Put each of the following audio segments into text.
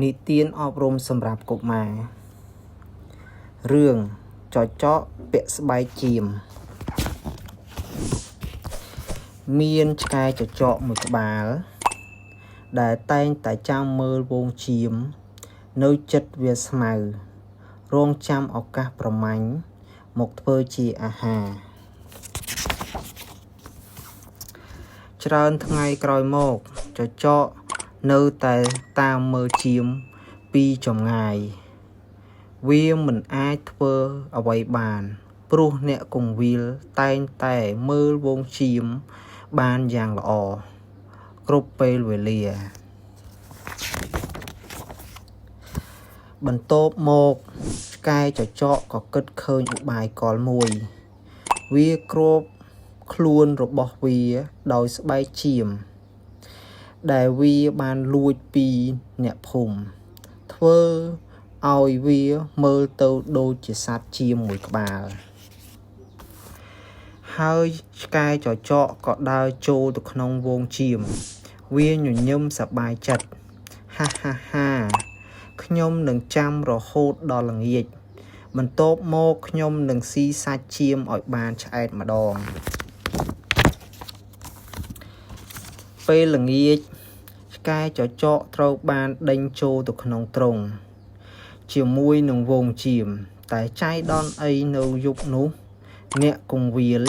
និទានអប់រំសម្រាប់កុមាររឿងចចកពាក់ស្បែកជៀមមានឆ្កែចចកមួយក្បាលដែលតែងតែចាំមើលវងជៀមនៅចិត្តវាស្មៅរងចាំឱកាសប្រមាញ់មកធ្វើជាអាហារច្រើនថ្ងៃក្រោយមកចចកនៅតែតាមមើលជៀមពីចម្ងាយវាមិនអាចធ្វើអ្វីបានព្រោះអ្នកគង្វាលតែងតែមើលវងជៀមបានយ៉ាងល្អគ្រប់ពេលវេលាបន្ទាប់មកឆ្កែចចកក៏គិតឃើញឧបាយកលមួយវាគ្របខ្លួនរបស់វាដោយស្បែកជៀមដែលវាបានលួចពីអ្នកភូមិធ្វើឲ្យវាមើលទៅដូចជាសត្វជៀមមួយក្បាលហើយឆ្កែចចកក៏ដើរចូលទៅក្នុងវងជៀមវាញញឹមសប្បាយចិត្តហាហាហាខ្ញុំនឹងចាំរហូតដល់ល្ងាចបន្ទាប់មកខ្ញុំនឹងស៊ីសាច់ជៀមឲ្យបានឆ្អែតម្ដងពេលល្ងាចឆ្កែចចកត្រូវបានដេញចូលទៅក្នុងទ្រុងជាមួយនឹងវងជៀមតែចៃដន្យអីនៅយប់នោះអ្នកគង្វាល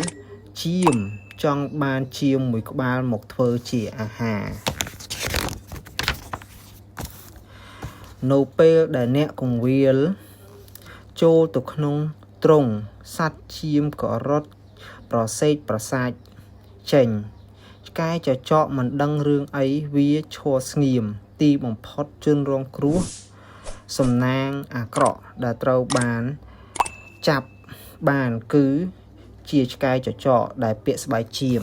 ជៀមចង់បានជៀមមួយក្បាលមកធ្វើជាអាហារនៅពេលដែលអ្នកគង្វាលចូលទៅក្នុងទ្រុងសត្វជៀមក៏រត់ប្រសេកប្រសាចចេញឆ្កែចចកមិនដឹងរឿងអីវាឈរស្ងៀមទីបំផុតជនរងគ្រោះសំណាងអាក្រក់ដែលត្រូវបានចាប់បានគឺជាឆ្កែចចកដែលពាក់ស្បែកជៀម